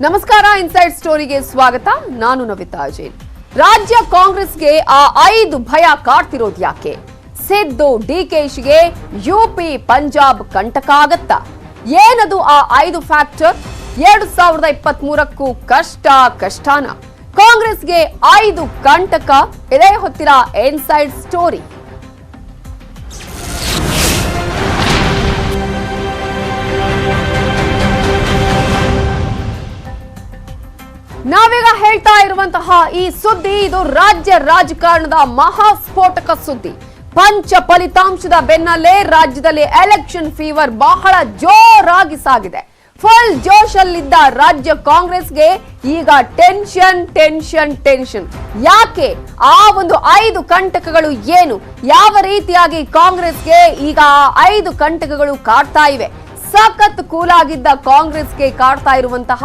ನಮಸ್ಕಾರ ಇನ್ಸೈಡ್ ಸ್ಟೋರಿಗೆ ಸ್ವಾಗತ. ನಾನು ನವಿತಾ ಜೈನ್. ರಾಜ್ಯ ಕಾಂಗ್ರೆಸ್ಗೆ ಆ 5 ಭಯ ಕಾಡ್ತಿರೋದು ಯಾಕೆ? ಸಿದ್ದು ಡಿಕೆಶಿಗೆ ಯುಪಿ ಪಂಜಾಬ್ ಕಂಟಕ ಆಗತ್ತಾ? ಏನದು ಆ 5 ಫ್ಯಾಕ್ಟರ್? 2023ಕ್ಕೂ ಕಷ್ಟನ? ಕಾಂಗ್ರೆಸ್ಗೆ 5 ಕಂಟಕ ಇದೇ ಹೊತ್ತಿನ ಇನ್ಸೈಡ್ ಸ್ಟೋರಿ. ನಾವೀಗ ಹೇಳ್ತಾ ಇರುವಂತಹ ಈ ಸುದ್ದಿ ಇದು ರಾಜ್ಯ ರಾಜಕಾರಣದ ಮಹಾಸ್ಫೋಟಕ ಸುದ್ದಿ. ಪಂಚ ಫಲಿತಾಂಶದ ಬೆನ್ನಲ್ಲೇ ರಾಜ್ಯದಲ್ಲಿ ಎಲೆಕ್ಷನ್ ಫೀವರ್ ಬಹಳ ಜೋರಾಗಿ ಸಾಗಿದೆ. ಫುಲ್ ಜೋಶಲ್ಲಿದ್ದ ರಾಜ್ಯ ಕಾಂಗ್ರೆಸ್ಗೆ ಈಗ ಟೆನ್ಷನ್. ಯಾಕೆ? ಆ ಒಂದು 5 ಕಂಟಕಗಳು ಏನು? ಯಾವ ರೀತಿಯಾಗಿ ಕಾಂಗ್ರೆಸ್ಗೆ ಈಗ 5 ಕಂಟಕಗಳು ಕಾಡ್ತಾ ಇವೆ? ಸಖತ್ ಕೂಲಾಗಿದ್ದ ಕಾಂಗ್ರೆಸ್ಗೆ ಕಾಡ್ತಾ ಇರುವಂತಹ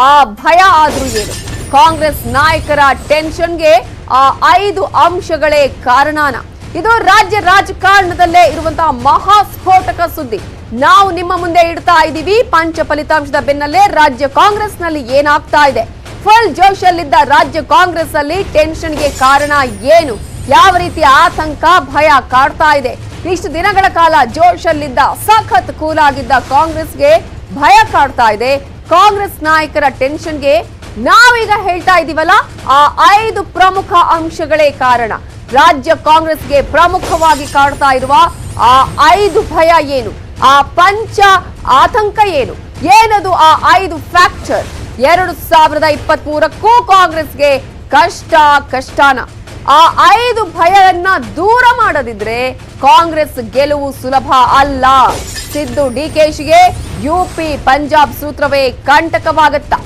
ಆ ಭಯ ಆದ್ರೂ ಏನು? ಕಾಂಗ್ರೆಸ್ ನಾಯಕರ ಟೆನ್ಷನ್ಗೆ ಆ 5 ಅಂಶಗಳೇ ಕಾರಣನ? ಇದು ರಾಜ್ಯ ರಾಜಕಾರಣದಲ್ಲೇ ಇರುವಂತಹ ಮಹಾಸ್ಫೋಟಕ ಸುದ್ದಿ. ನಾವು ನಿಮ್ಮ ಮುಂದೆ ಇಡ್ತಾ ಇದ್ದೀವಿ. ಪಂಚ ಫಲಿತಾಂಶದ ಬೆನ್ನಲ್ಲೇ ರಾಜ್ಯ ಕಾಂಗ್ರೆಸ್ ನಲ್ಲಿ ಏನಾಗ್ತಾ ಇದೆ? ಫುಲ್ ಜೋಶಲ್ಲಿದ್ದ ರಾಜ್ಯ ಕಾಂಗ್ರೆಸ್ ಅಲ್ಲಿ ಟೆನ್ಷನ್ಗೆ ಕಾರಣ ಏನು? ಯಾವ ರೀತಿಯ ಆತಂಕ ಭಯ ಕಾಡ್ತಾ ಇದೆ? ಇಷ್ಟು ದಿನಗಳ ಕಾಲ ಜೋಶಲ್ಲಿದ್ದ ಸಖತ್ ಕೂಲಾಗಿದ್ದ ಕಾಂಗ್ರೆಸ್ಗೆ ಭಯ ಕಾಡ್ತಾ ಇದೆ. ಕಾಂಗ್ರೆಸ್ ನಾಯಕರ ಟೆನ್ಷನ್ಗೆ ನಾವೀಗ ಹೇಳ್ತಾ ಇದೀವಲ್ಲ, ಆ 5 ಪ್ರಮುಖ ಅಂಶಗಳೇ ಕಾರಣ. ರಾಜ್ಯ ಕಾಂಗ್ರೆಸ್ಗೆ ಪ್ರಮುಖವಾಗಿ ಕಾಡ್ತಾ ಇರುವ ಆ 5 ಭಯ ಏನು? ಆ ಪಂಚ ಆತಂಕ ಏನು? ಏನದು ಆ 5 ಫ್ಯಾಕ್ಟರ್? 2023ಕ್ಕೂ ಕಾಂಗ್ರೆಸ್ಗೆ ಕಷ್ಟನ? ಆ 5 ಭಯವನ್ನ ದೂರ ಮಾಡದಿದ್ರೆ ಕಾಂಗ್ರೆಸ್ ಗೆಲುವು ಸುಲಭ ಅಲ್ಲ. ಸಿದ್ದು ಡಿಕೆಶಿಗೆ ಯುಪಿ ಪಂಜಾಬ್ ಸೂತ್ರವೇ ಕಂಟಕವಾಗತ್ತಾ?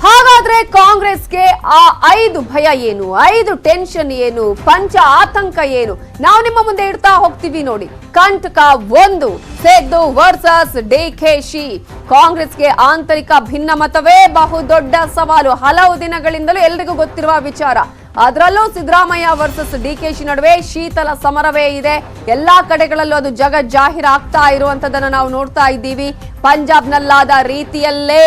ಹಾಗಾದ್ರೆ ಕಾಂಗ್ರೆಸ್ಗೆ ಆ 5 ಭಯ ಏನು? 5 ಟೆನ್ಷನ್ ಏನು? ಪಂಚ ಆತಂಕ ಏನು? ನಾವು ನಿಮ್ಮ ಮುಂದೆ ಇಡ್ತಾ ಹೋಗ್ತೀವಿ ನೋಡಿ. ಕಂಟಕ 1, ಸಿದ್ದು ವರ್ಸಸ್ ಡಿಕೆಶಿ. ಕಾಂಗ್ರೆಸ್ಗೆ ಆಂತರಿಕ ಭಿನ್ನಮತವೇ ಬಹುದೊಡ್ಡ ಸವಾಲು. ಹಲವು ದಿನಗಳಿಂದಲೂ ಎಲ್ರಿಗೂ ಗೊತ್ತಿರುವ ವಿಚಾರ. ಅದರಲ್ಲೂ ಸಿದ್ದರಾಮಯ್ಯ ವರ್ಸಸ್ ಡಿಕೆಶಿ ನಡುವೆ ಶೀತಲ ಸಮರವೇ ಇದೆ. ಎಲ್ಲಾ ಕಡೆಗಳಲ್ಲೂ ಅದು ಜಾಹೀರಾಗ್ತಾ ಇರುವಂತದನ್ನ ನಾವು ನೋಡ್ತಾ ಇದ್ದೀವಿ. ಪಂಜಾಬ್ನಲ್ಲಾದ ರೀತಿಯಲ್ಲೇ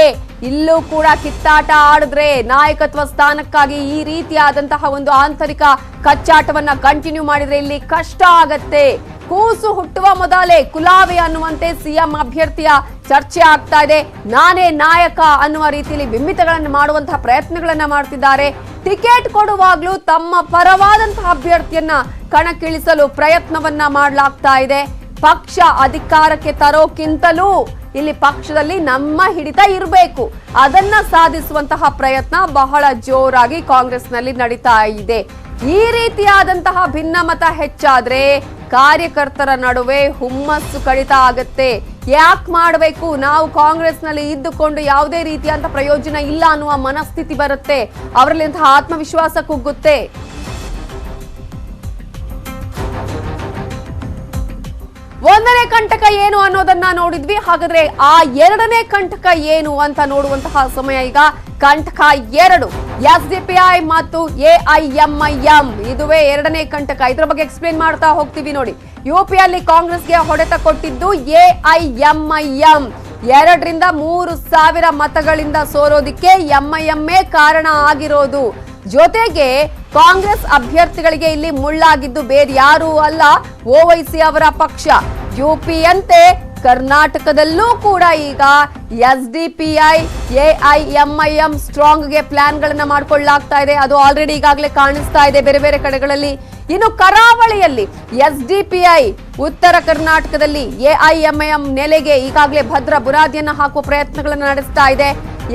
ಇಲ್ಲೂ ಕೂಡ ಕಿತ್ತಾಟ ಆಡಿದ್ರೆ ನಾಯಕತ್ವ ಸ್ಥಾನಕ್ಕಾಗಿ ಈ ರೀತಿಯಾದಂತಹ ಒಂದು ಆಂತರಿಕ ಕಚ್ಚಾಟವನ್ನ ಕಂಟಿನ್ಯೂ ಮಾಡಿದ್ರೆ ಇಲ್ಲಿ ಕಷ್ಟ ಆಗತ್ತೆ. ಕೂಸು ಹುಟ್ಟುವ ಮೊದಲೇ ಕುಲಾವಿ ಅನ್ನುವಂತೆ ಸಿಎಂ ಅಭ್ಯರ್ಥಿಯ ಚರ್ಚೆ ಆಗ್ತಾ ಇದೆ. ನಾನೇ ನಾಯಕ ಅನ್ನುವ ರೀತಿಯಲ್ಲಿ ಬಿಂಬಿತಗಳನ್ನು ಮಾಡುವಂತಹ ಪ್ರಯತ್ನಗಳನ್ನ ಮಾಡ್ತಿದ್ದಾರೆ. ಟಿಕೆಟ್ ಕೊಡುವಾಗ್ಲೂ ತಮ್ಮ ಪರವಾದಂತಹ ಅಭ್ಯರ್ಥಿಯನ್ನ ಕಣಕ್ಕಿಳಿಸಲು ಪ್ರಯತ್ನವನ್ನ ಮಾಡಲಾಗ್ತಾ ಇದೆ. ಪಕ್ಷ ಅಧಿಕಾರಕ್ಕೆ ತರೋಕ್ಕಿಂತಲೂ ಇಲ್ಲಿ ಪಕ್ಷದಲ್ಲಿ ನಮ್ಮ ಹಿಡಿತ ಇರಬೇಕು, ಅದನ್ನ ಸಾಧಿಸುವಂತಹ ಪ್ರಯತ್ನ ಬಹಳ ಜೋರಾಗಿ ಕಾಂಗ್ರೆಸ್ನಲ್ಲಿ ನಡೀತಾ ಇದೆ. ಈ ರೀತಿಯಾದಂತಹ ಭಿನ್ನಮತ ಹೆಚ್ಚಾದ್ರೆ ಕಾರ್ಯಕರ್ತರ ನಡುವೆ ಹುಮ್ಮಸ್ಸು ಕಡಿತ ಆಗತ್ತೆ. ಯಾಕೆ ಮಾಡಬೇಕು, ನಾವು ಕಾಂಗ್ರೆಸ್ನಲ್ಲಿ ಇದ್ದುಕೊಂಡು ಯಾವುದೇ ರೀತಿಯಾದ ಪ್ರಯೋಜನ ಇಲ್ಲ ಅನ್ನುವ ಮನಸ್ಥಿತಿ ಬರುತ್ತೆ. ಅವರಲ್ಲಿ ಆತ್ಮವಿಶ್ವಾಸ ಕುಗ್ಗುತ್ತೆ. ಒಂದನೇ ಕಂಟಕ ಏನು ಅನ್ನೋದನ್ನ ನೋಡಿದ್ವಿ. ಹಾಗಾದ್ರೆ ಆ 2ನೇ ಕಂಟಕ ಏನು ಅಂತ ನೋಡುವಂತಹ ಸಮಯ ಈಗ. ಕಂಟಕ 2, ಎಸ್ಡಿಪಿಐ ಮತ್ತು ಎಐಎಂಐಎಂ. ಇದುವೇ 2ನೇ ಕಂಟಕ. ಇದ್ರ ಬಗ್ಗೆ ಎಕ್ಸ್ಪ್ಲೇನ್ ಮಾಡ್ತಾ ಹೋಗ್ತೀವಿ ನೋಡಿ. ಯುಪಿಯಲ್ಲಿ ಕಾಂಗ್ರೆಸ್ಗೆ ಹೊಡೆತ ಕೊಟ್ಟಿದ್ದು ಎಐಎಂಐಎಂ. 2,000-3,000 ಮತಗಳಿಂದ ಸೋರೋದಿಕ್ಕೆ ಎಂಐಎಂఏ ಕಾರಣ ಆಗಿರೋದು. ಜೊತೆಗೆ ಕಾಂಗ್ರೆಸ್ ಅಭ್ಯರ್ಥಿಗಳಿಗೆ ಇಲ್ಲಿ ಮುಳ್ಳಾಗಿದ್ದು ಬೇರೆ ಯಾರೂ ಅಲ್ಲ, ಓವೈಸಿ ಅವರ ಪಕ್ಷ. ಯುಪಿಯಂತೆ ಕರ್ನಾಟಕದಲ್ಲೂ ಕೂಡ ಈಗ ಎಸ್ಡಿಪಿಐ ಎಐಎಂಐಎಂ ಸ್ಟ್ರಾಂಗ್ಗೆ ಪ್ಲಾನ್ಗಳನ್ನ ಮಾಡ್ಕೊಳ್ಳಲಾಗ್ತಾ ಇದೆ. ಅದು ಆಲ್ರೆಡಿ ಈಗಾಗಲೇ ಕಾಣಿಸ್ತಾ ಇದೆ ಬೇರೆ ಬೇರೆ ಕಡೆಗಳಲ್ಲಿ. ಇನ್ನು ಕರಾವಳಿಯಲ್ಲಿ ಎಸ್ಡಿಪಿಐ, ಉತ್ತರ ಕರ್ನಾಟಕದಲ್ಲಿ ಎಐಎಂಐಎಂ ನೆಲೆಗೆ ಈಗಾಗಲೇ ಭದ್ರ ಬುನಾದಿಯನ್ನ ಹಾಕುವ ಪ್ರಯತ್ನಗಳನ್ನು ನಡೆಸ್ತಾ ಇದೆ.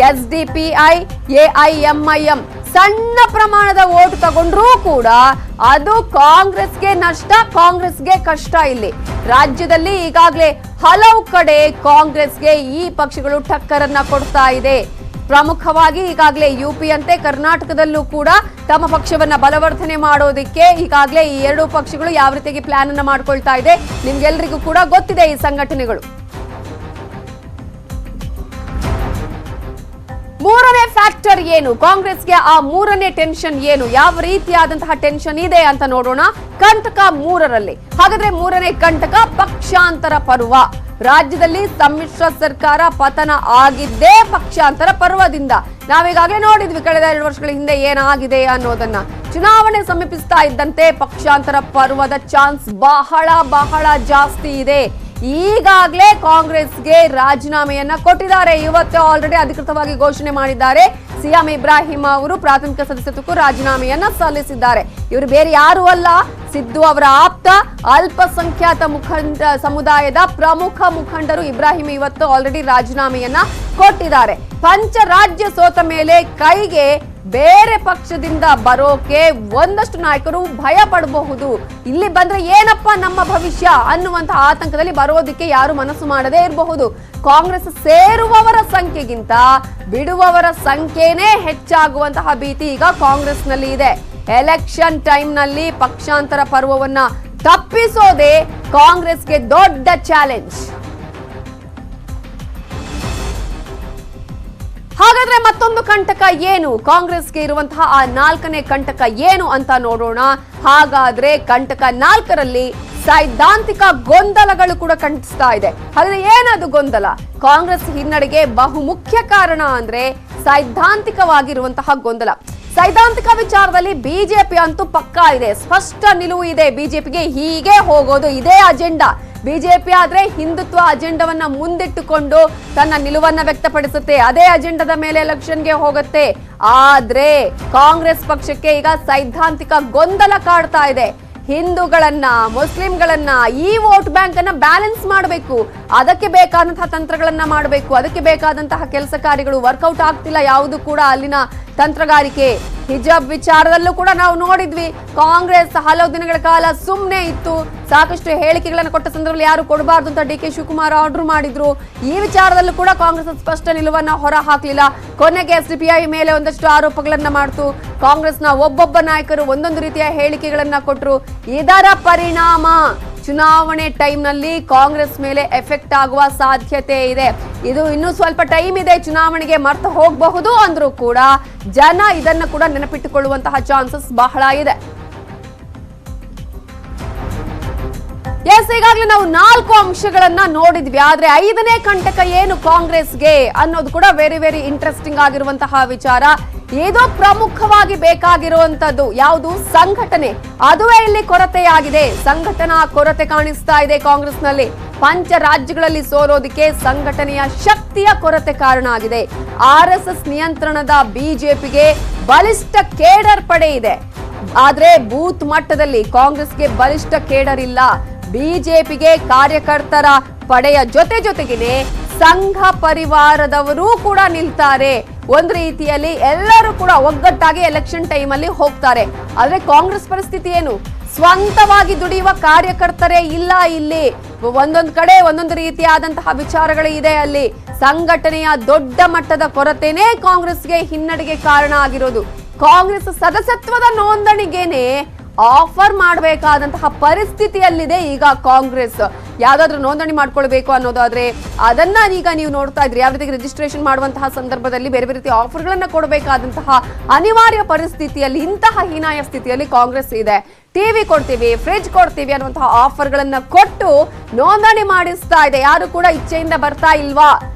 ಎಸ್ಡಿಪಿಐ ಎಐಎಂಐಎಂ ಸಣ್ಣ ಪ್ರಮಾಣದ ಓಟ್ ತಗೊಂಡ್ರೂ ಕೂಡ ಅದು ಕಾಂಗ್ರೆಸ್ಗೆ ನಷ್ಟ, ಕಾಂಗ್ರೆಸ್ಗೆ ಕಷ್ಟ. ಇಲ್ಲಿ ರಾಜ್ಯದಲ್ಲಿ ಈಗಾಗಲೇ ಹಲವು ಕಡೆ ಕಾಂಗ್ರೆಸ್ಗೆ ಈ ಪಕ್ಷಗಳು ಟಕ್ಕರನ್ನ ಕೊಡ್ತಾ ಇದೆ. ಪ್ರಮುಖವಾಗಿ ಈಗಾಗಲೇ ಯುಪಿಯಂತೆ ಕರ್ನಾಟಕದಲ್ಲೂ ಕೂಡ ತಮ್ಮ ಪಕ್ಷವನ್ನ ಬಲವರ್ಧನೆ ಮಾಡೋದಕ್ಕೆ ಈಗಾಗಲೇ ಈ 2 ಪಕ್ಷಗಳು ಯಾವ ರೀತಿಯಾಗಿ ಪ್ಲಾನ್ ಅನ್ನ ಮಾಡ್ಕೊಳ್ತಾ ಇದೆ ನಿಮ್ಗೆಲ್ರಿಗೂ ಕೂಡ ಗೊತ್ತಿದೆ ಈ ಸಂಘಟನೆಗಳು. ಮೂರನೇ ಫ್ಯಾಕ್ಟರ್ ಏನು, ಕಾಂಗ್ರೆಸ್ಗೆ ಆ ಮೂರನೇ ಟೆನ್ಷನ್ ಏನು, ಯಾವ ರೀತಿಯಾದಂತಹ ಟೆನ್ಷನ್ ಇದೆ ಅಂತ ನೋಡೋಣ. ಕಂಟಕ 3ರಲ್ಲಿ. ಹಾಗಾದ್ರೆ ಮೂರನೇ ಕಂಟಕ ಪಕ್ಷಾಂತರ ಪರ್ವ. ರಾಜ್ಯದಲ್ಲಿ ಸಮ್ಮಿಶ್ರ ಸರ್ಕಾರ ಪತನ ಆಗಿದ್ದೇ ಪಕ್ಷಾಂತರ ಪರ್ವದಿಂದ. ನಾವೀಗಾಗಲೇ ನೋಡಿದ್ವಿ ಕಳೆದ 2 ವರ್ಷಗಳ ಹಿಂದೆ ಏನಾಗಿದೆ ಅನ್ನೋದನ್ನ. ಚುನಾವಣೆ ಸಮೀಪಿಸ್ತಾ ಇದ್ದಂತೆ ಪಕ್ಷಾಂತರ ಪರ್ವದ ಚಾನ್ಸ್ ಬಹಳ ಬಹಳ ಜಾಸ್ತಿ ಇದೆ. ಈಗಾಗಲೇ ಕಾಂಗ್ರೆಸ್ಗೆ ರಾಜೀನಾಮೆಯನ್ನ ಕೊಟ್ಟಿದ್ದಾರೆ. ಇವತ್ತು ಆಲ್ರೆಡಿ ಅಧಿಕೃತವಾಗಿ ಘೋಷಣೆ ಮಾಡಿದ್ದಾರೆ. ಸಿಎಂ ಇಬ್ರಾಹಿಂ ಅವರು ಪ್ರಾಥಮಿಕ ಸದಸ್ಯತ್ವಕ್ಕೂ ರಾಜೀನಾಮೆಯನ್ನ ಸಲ್ಲಿಸಿದ್ದಾರೆ. ಇವರು ಬೇರೆ ಯಾರು ಅಲ್ಲ, ಸಿದ್ದು ಅವರ ಆಪ್ತ, ಅಲ್ಪಸಂಖ್ಯಾತ ಸಮುದಾಯದ ಪ್ರಮುಖ ಮುಖಂಡರು ಇಬ್ರಾಹಿಂ ಇವತ್ತು ಆಲ್ರೆಡಿ ರಾಜೀನಾಮೆಯನ್ನ ಕೊಟ್ಟಿದ್ದಾರೆ. ಪಂಚರಾಜ್ಯ ಸೋತ ಮೇಲೆ ಕೈಗೆ ಬೇರೆ ಪಕ್ಷದಿಂದ ಬರೋಕೆ ಒಂದಷ್ಟು ನಾಯಕರು ಭಯ ಪಡಬಹುದು. ಇಲ್ಲಿ ಬಂದ್ರೆ ಏನಪ್ಪ ನಮ್ಮ ಭವಿಷ್ಯ ಅನ್ನುವಂತಹ ಆತಂಕದಲ್ಲಿ ಬರೋದಿಕ್ಕೆ ಯಾರು ಮನಸ್ಸು ಮಾಡದೇ ಇರಬಹುದು. ಕಾಂಗ್ರೆಸ್ ಸೇರುವವರ ಸಂಖ್ಯೆಗಿಂತ ಬಿಡುವವರ ಸಂಖ್ಯೆನೇ ಹೆಚ್ಚಾಗುವಂತಹ ಭೀತಿ ಈಗ ಕಾಂಗ್ರೆಸ್ನಲ್ಲಿ ಇದೆ. ಎಲೆಕ್ಷನ್ ಟೈಮ್ ನಲ್ಲಿ ಪಕ್ಷಾಂತರ ಪರ್ವವನ್ನ ತಪ್ಪಿಸೋದೇ ಕಾಂಗ್ರೆಸ್ಗೆ ದೊಡ್ಡ ಚಾಲೆಂಜ್. ಹಾಗಾದ್ರೆ ಮತ್ತೊಂದು ಕಂಟಕ ಏನು, ಕಾಂಗ್ರೆಸ್ಗೆ ಇರುವಂತಹ ಆ 4ನೇ ಕಂಟಕ ಏನು ಅಂತ ನೋಡೋಣ. ಹಾಗಾದ್ರೆ ಕಂಟಕ 4ರಲ್ಲಿ ಸೈದ್ಧಾಂತಿಕ ಗೊಂದಲಗಳು ಕೂಡ ಕಾಣಿಸ್ತಾ ಇದೆ. ಹಾಗಾದ್ರೆ ಏನದು ಗೊಂದಲ? ಕಾಂಗ್ರೆಸ್ ಹಿನ್ನಡೆಗೆ ಬಹುಮುಖ್ಯ ಕಾರಣ ಅಂದ್ರೆ ಸೈದ್ಧಾಂತಿಕವಾಗಿರುವಂತಹ ಗೊಂದಲ. ಸೈದ್ಧಾಂತಿಕ ವಿಚಾರದಲ್ಲಿ ಬಿಜೆಪಿ ಅಂತೂ ಪಕ್ಕಾ ಇದೆ, ಸ್ಪಷ್ಟ ನಿಲುವು ಇದೆ. ಬಿಜೆಪಿಗೆ ಹೀಗೆ ಹೋಗೋದು, ಇದೇ ಅಜೆಂಡಾ. ಬಿಜೆಪಿ ಆದ್ರೆ ಹಿಂದುತ್ವ ಅಜೆಂಡವನ್ನ ಮುಂದಿಟ್ಟುಕೊಂಡು ತನ್ನ ನಿಲುವನ್ನ ವ್ಯಕ್ತಪಡಿಸುತ್ತೆ, ಅದೇ ಅಜೆಂಡದ ಮೇಲೆ ಎಲೆಕ್ಷನ್ಗೆ ಹೋಗುತ್ತೆ. ಆದ್ರೆ ಕಾಂಗ್ರೆಸ್ ಪಕ್ಷಕ್ಕೆ ಈಗ ಸೈದ್ಧಾಂತಿಕ ಗೊಂದಲ ಕಾಡ್ತಾ ಇದೆ. ಹಿಂದೂಗಳನ್ನ, ಮುಸ್ಲಿಂಗಳನ್ನ, ಈ ವೋಟ್ ಬ್ಯಾಂಕ್ ಅನ್ನ ಬ್ಯಾಲೆನ್ಸ್ ಮಾಡಬೇಕು, ಅದಕ್ಕೆ ಬೇಕಾದಂತಹ ತಂತ್ರಗಳನ್ನ ಮಾಡಬೇಕು, ಅದಕ್ಕೆ ಬೇಕಾದಂತಹ ಕೆಲಸ ಕಾರ್ಯಗಳು ವರ್ಕೌಟ್ ಆಗ್ತಿಲ್ಲ ಯಾವುದು ಕೂಡ ಅಲ್ಲಿನ ತಂತ್ರಗಾರಿಕೆ. ಹಿಜಾಬ್ ವಿಚಾರದಲ್ಲೂ ಕೂಡ ನಾವು ನೋಡಿದ್ವಿ, ಕಾಂಗ್ರೆಸ್ ಹಲವು ದಿನಗಳ ಕಾಲ ಸುಮ್ಮನೆ ಇತ್ತು. ಸಾಕಷ್ಟು ಹೇಳಿಕೆಗಳನ್ನು ಕೊಟ್ಟ ಸಂದರ್ಭದಲ್ಲಿ ಯಾರು ಕೊಡಬಾರ್ದು ಅಂತ ಡಿ ಕೆ ಶಿವಕುಮಾರ್ ಆರ್ಡರ್ ಮಾಡಿದ್ರು. ಈ ವಿಚಾರದಲ್ಲೂ ಕೂಡ ಕಾಂಗ್ರೆಸ್ ಸ್ಪಷ್ಟ ನಿಲುವನ್ನ ಹೊರ ಹಾಕಲಿಲ್ಲ. ಕೊನೆಗೆ ಎಸ್ಡಿಪಿಐ ಮೇಲೆ ಒಂದಷ್ಟು ಆರೋಪಗಳನ್ನ ಮಾಡ್ತು. ಕಾಂಗ್ರೆಸ್ನ ಒಬ್ಬೊಬ್ಬ ನಾಯಕರು ಒಂದೊಂದು ರೀತಿಯ ಹೇಳಿಕೆಗಳನ್ನ ಕೊಟ್ಟರು. ಇದರ ಪರಿಣಾಮ ಚುನಾವಣೆ ಟೈಮ್ ನಲ್ಲಿ ಕಾಂಗ್ರೆಸ್ ಮೇಲೆ ಎಫೆಕ್ಟ್ ಆಗುವ ಸಾಧ್ಯತೆ ಇದೆ. ಇದು ಇನ್ನೂ ಸ್ವಲ್ಪ ಟೈಮ್ ಇದೆ, ಚುನಾವಣೆಗೆ ಮರ್ತು ಹೋಗಬಹುದು ಅಂದ್ರೂ ಕೂಡ ಜನ ಇದನ್ನ ಕೂಡ ನೆನಪಿಟ್ಟುಕೊಳ್ಳುವಂತಹ ಚಾನ್ಸಸ್ ಬಹಳ ಇದೆ. ಈಗಾಗಲೇ ನಾವು 4 ಅಂಶಗಳನ್ನ ನೋಡಿದ್ವಿ. ಆದ್ರೆ 5ನೇ ಕಂಟಕ ಏನು ಕಾಂಗ್ರೆಸ್ಗೆ ಅನ್ನೋದು ಕೂಡ ವೆರಿ ವೆರಿ ಇಂಟ್ರೆಸ್ಟಿಂಗ್ ಆಗಿರುವಂತಹ ವಿಚಾರ. ಇದು ಪ್ರಮುಖವಾಗಿ ಬೇಕಾಗಿರುವಂತದ್ದು ಯಾವುದು? ಸಂಘಟನೆ. ಅದುವೇ ಇಲ್ಲಿ ಕೊರತೆಯಾಗಿದೆ. ಸಂಘಟನಾ ಕೊರತೆ ಕಾಣಿಸ್ತಾ ಇದೆ ಕಾಂಗ್ರೆಸ್ನಲ್ಲಿ. ಪಂಚ ರಾಜ್ಯಗಳಲ್ಲಿ ಸೋಲೋದಿಕ್ಕೆ ಸಂಘಟನೆಯ ಶಕ್ತಿಯ ಕೊರತೆ ಕಾರಣ ಆಗಿದೆ. RSS ನಿಯಂತ್ರಣದ ಬಿಜೆಪಿಗೆ ಬಲಿಷ್ಠ ಕೇಡರ್ ಪಡೆ ಇದೆ. ಆದ್ರೆ ಬೂತ್ ಮಟ್ಟದಲ್ಲಿ ಕಾಂಗ್ರೆಸ್ಗೆ ಬಲಿಷ್ಠ ಕೇಡರ್ ಇಲ್ಲ. ಬಿಜೆಪಿಗೆ ಕಾರ್ಯಕರ್ತರ ಪಡೆಯ ಜೊತೆಗೇನೆ ಸಂಘ ಪರಿವಾರದವರೂ ಕೂಡ ನಿಲ್ತಾರೆ. ಒಂದು ರೀತಿಯಲ್ಲಿ ಎಲ್ಲರೂ ಕೂಡ ಒಗ್ಗಟ್ಟಾಗಿ ಎಲೆಕ್ಷನ್ ಟೈಮ್ ಅಲ್ಲಿ ಹೋಗ್ತಾರೆ. ಆದ್ರೆ ಕಾಂಗ್ರೆಸ್ ಪರಿಸ್ಥಿತಿ ಏನು? ಸ್ವಂತವಾಗಿ ದುಡಿಯುವ ಕಾರ್ಯಕರ್ತರೇ ಇಲ್ಲ. ಇಲ್ಲಿ ಒಂದೊಂದು ಕಡೆ ಒಂದೊಂದು ರೀತಿಯಾದಂತಹ ವಿಚಾರಗಳು ಇದೆ. ಅಲ್ಲಿ ಸಂಘಟನೆಯ ದೊಡ್ಡ ಮಟ್ಟದ ಕೊರತೆನೇ ಕಾಂಗ್ರೆಸ್ಗೆ ಹಿನ್ನಡೆಗೆ ಕಾರಣ ಆಗಿರೋದು. ಕಾಂಗ್ರೆಸ್ ಸದಸ್ಯತ್ವದ ನೋಂದಣಿಗೇನೆ ಆಫರ್ ಮಾಡಬೇಕಾದಂತಹ ಪರಿಸ್ಥಿತಿಯಲ್ಲಿದೆ ಈಗ ಕಾಂಗ್ರೆಸ್. ಯಾವ್ದಾದ್ರು ನೋಂದಣಿ ಮಾಡ್ಕೊಳ್ಬೇಕು ಅನ್ನೋದಾದ್ರೆ ಅದನ್ನ ಈಗ ನೀವು ನೋಡ್ತಾ ಇದ್ರಿ. ಯಾವ ರೀತಿ ರಿಜಿಸ್ಟ್ರೇಷನ್ ಮಾಡುವಂತಹ ಸಂದರ್ಭದಲ್ಲಿ ಬೇರೆ ಬೇರೆ ರೀತಿಯ ಆಫರ್ಗಳನ್ನ ಕೊಡಬೇಕಾದಂತಹ ಅನಿವಾರ್ಯ ಪರಿಸ್ಥಿತಿಯಲ್ಲಿ, ಇಂತಹ ಹೀನಾಯ ಸ್ಥಿತಿಯಲ್ಲಿ ಕಾಂಗ್ರೆಸ್ ಇದೆ. ಟಿವಿ ಕೊಡ್ತೀವಿ, ಫ್ರಿಡ್ಜ್ ಕೊಡ್ತೀವಿ ಅನ್ನುವಂತಹ ಆಫರ್ಗಳನ್ನ ಕೊಟ್ಟು ನೋಂದಣಿ ಮಾಡಿಸ್ತಾ ಇದೆ. ಯಾರು ಕೂಡ ಇಚ್ಛೆಯಿಂದ ಬರ್ತಾ ಇಲ್ವಾ?